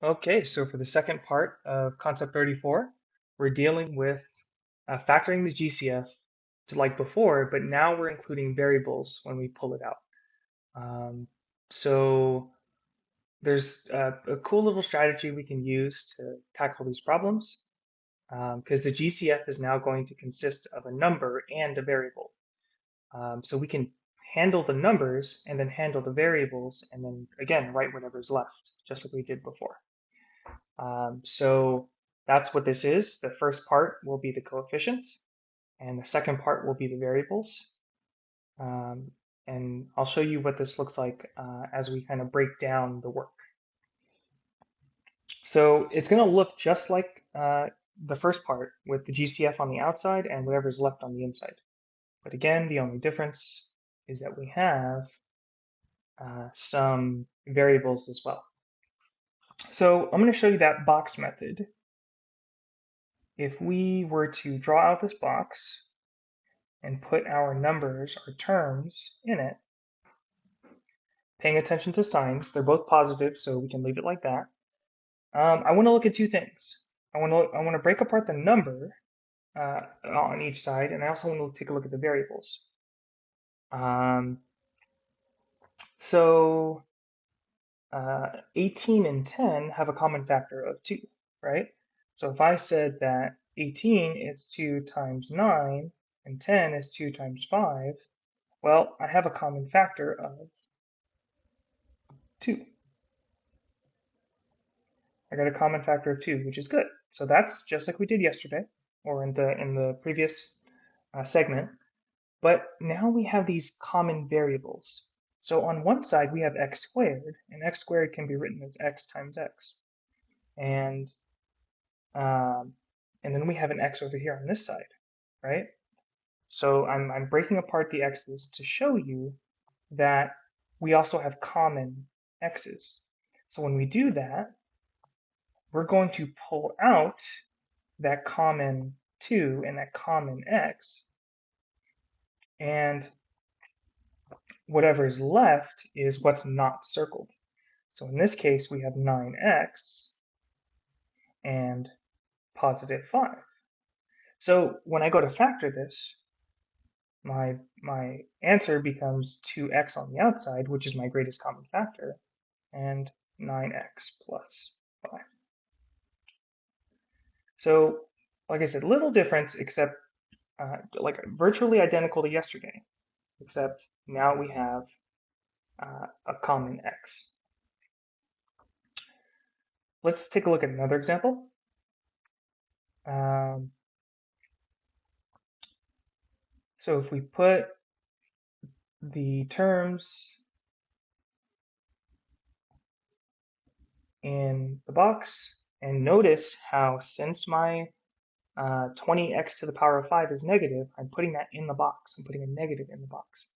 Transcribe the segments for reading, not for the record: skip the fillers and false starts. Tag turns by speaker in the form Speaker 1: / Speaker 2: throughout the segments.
Speaker 1: Okay, so for the second part of concept 34, we're dealing with factoring the GCF to like before, but now we're including variables when we pull it out. Um, so there's a cool little strategy we can use to tackle these problems because the GCF is now going to consist of a number and a variable. So we can handle the numbers and then handle the variables and then again write whatever's left, just like we did before. So that's what this is. The first part will be the coefficients, and the second part will be the variables. Um, and I'll show you what this looks like as we kind of break down the work. So it's going to look just like the first part with the GCF on the outside and whatever's left on the inside. But again, the only difference is that we have some variables as well. So I'm going to show you that box method. If we were to draw out this box and put our numbers or terms in it, paying attention to signs, they're both positive, so we can leave it like that. I want to look at two things. I want to break apart the number on each side, and I also want to take a look at the variables. Um, so 18 and 10 have a common factor of 2, right? So if I said that 18 is 2 times 9 and 10 is 2 times 5, well, I have a common factor of 2. I got a common factor of 2, which is good. So that's just like we did yesterday, or in the previous segment. But now we have these common variables. So on one side we have x squared, and x squared can be written as x times x. And um, and then we have an x over here on this side, right? So I'm breaking apart the x's to show you that we also have common x's. So when we do that, we're going to pull out that common 2 and that common x, and whatever is left is what's not circled. So in this case, we have 9x and positive 5. So when I go to factor this, my answer becomes 2x on the outside, which is my greatest common factor, and 9x plus 5. So, like I said, little difference, except like virtually identical to yesterday, except now we have a common x. Let's take a look at another example. Um, so if we put the terms in the box, and notice how since my 20x to the power of 5 is negative, I'm putting that in the box. I'm putting a negative in the box.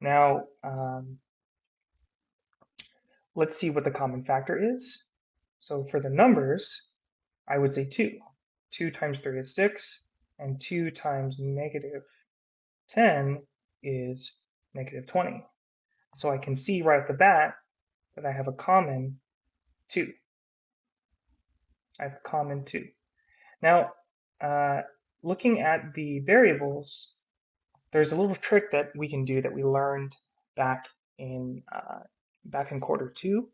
Speaker 1: Now, let's see what the common factor is. So for the numbers, I would say 2. 2 times 3 is 6, and 2 times negative 10 is negative 20. So I can see right at the bat that I have a common 2. I have a common 2. Now, looking at the variables, there's a little trick that we can do that we learned back in quarter 2,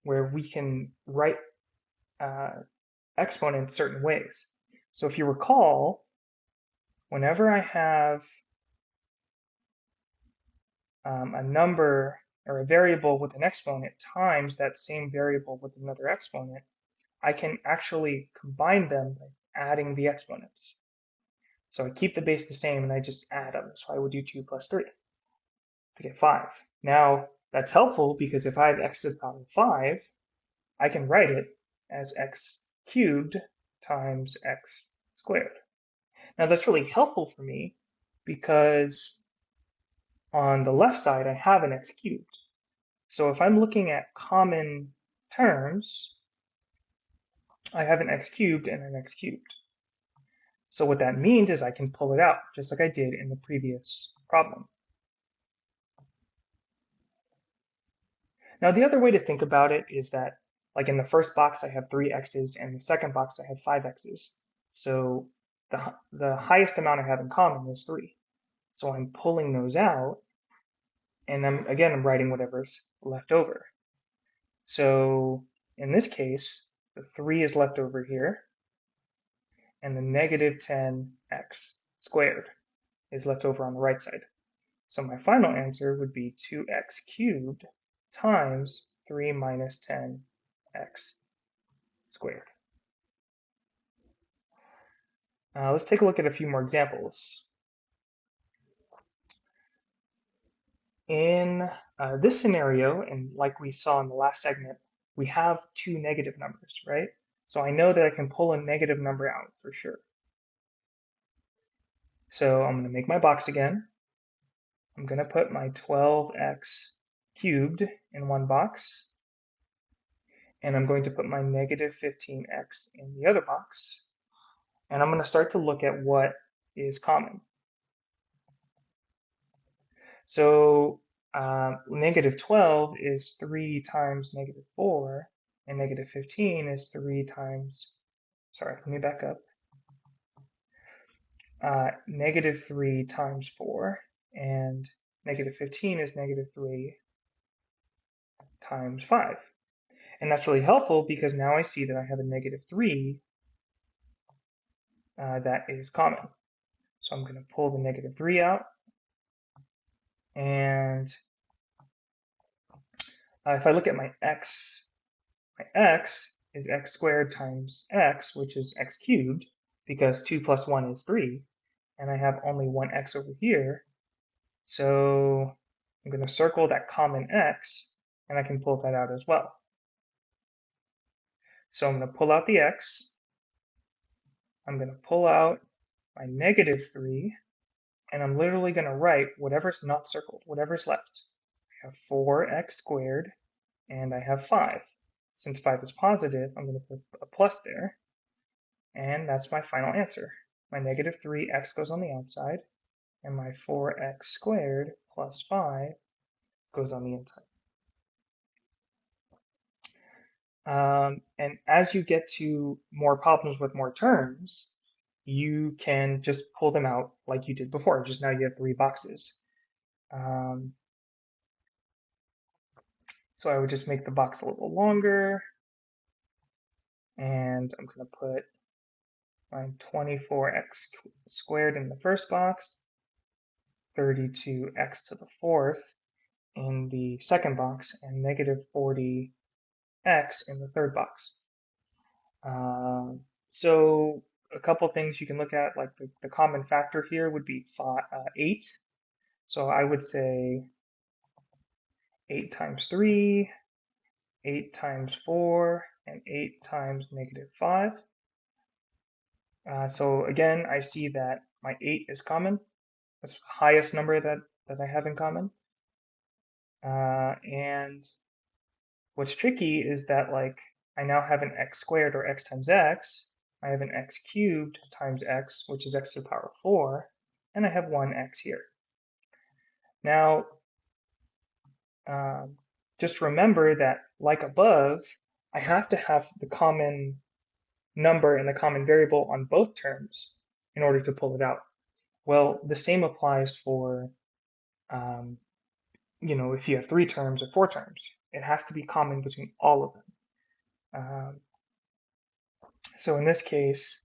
Speaker 1: where we can write exponents certain ways. So if you recall, whenever I have a number or a variable with an exponent times that same variable with another exponent, I can actually combine them by adding the exponents. So I keep the base the same and I just add them. So I would do 2 plus 3 to get 5. Now, that's helpful because if I have x to the power of 5, I can write it as x cubed times x squared. Now, that's really helpful for me because on the left side, I have an x cubed. So if I'm looking at common terms, I have an x cubed and an x cubed. So what that means is I can pull it out, just like I did in the previous problem. Now, the other way to think about it is that, like in the first box I have 3 x's, and the second box I have 5 x's. So the highest amount I have in common is 3. So I'm pulling those out, and I'm writing whatever's left over. So in this case, the 3 is left over here, and the negative 10x squared is left over on the right side. So my final answer would be 2x cubed times 3 minus 10x squared. Let's take a look at a few more examples. In this scenario, and like we saw in the last segment, we have 2 negative numbers, right? So I know that I can pull a negative number out for sure. So I'm going to make my box again. I'm going to put my 12x cubed in one box, and I'm going to put my negative 15x in the other box. And I'm going to start to look at what is common. So negative 12 is 3 times negative 4, and negative 15 is 3 times, sorry, let me back up. Negative 3 times 4, and negative 15 is negative 3 times 5. And that's really helpful because now I see that I have a negative 3 that is common. So I'm going to pull the negative 3 out, and if I look at my x is x squared times x, which is x cubed, because 2 plus 1 is 3, and I have only one x over here. So I'm going to circle that common x, and I can pull that out as well. So I'm going to pull out the x. I'm going to pull out my negative 3, and I'm literally going to write whatever's not circled, whatever's left. I have 4x squared, and I have 5. Since 5 is positive, I'm going to put a plus there, and that's my final answer. My negative 3x goes on the outside, and my 4x squared plus 5 goes on the inside. And as you get to more problems with more terms, you can just pull them out like you did before, just now you have 3 boxes. So I would just make the box a little longer, and I'm going to put my 24x squared in the first box, 32x to the fourth in the second box, and negative 40x in the third box. So a couple things you can look at, like the common factor here would be 8. So I would say 8 times 3, 8 times 4, and 8 times negative 5. So again, I see that my 8 is common. That's the highest number that I have in common. And what's tricky is that, like, I now have an x squared, or x times x. I have an x cubed times x, which is x to the power of 4, and I have one x here. Now, just remember that, like above, I have to have the common number and the common variable on both terms in order to pull it out. Well, the same applies for, if you have 3 terms or 4 terms. It has to be common between all of them. So in this case,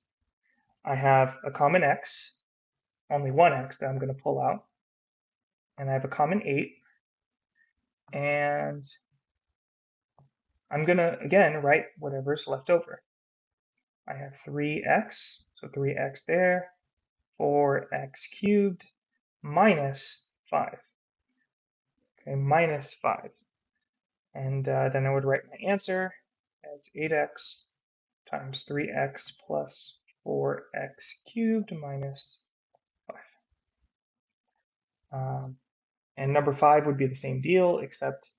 Speaker 1: I have a common x, only one x that I'm going to pull out, and I have a common 8, and I'm going to, again, write whatever's left over. I have 3x, so 3x there, 4x cubed minus 5. Okay, minus 5. And then I would write my answer as 8x times 3x plus 4x cubed minus 5. And number 5 would be the same deal, except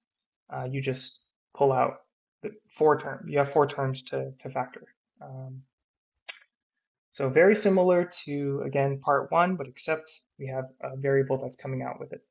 Speaker 1: you just pull out the 4 terms. You have 4 terms to factor. So very similar to, again, part 1, but except we have a variable that's coming out with it.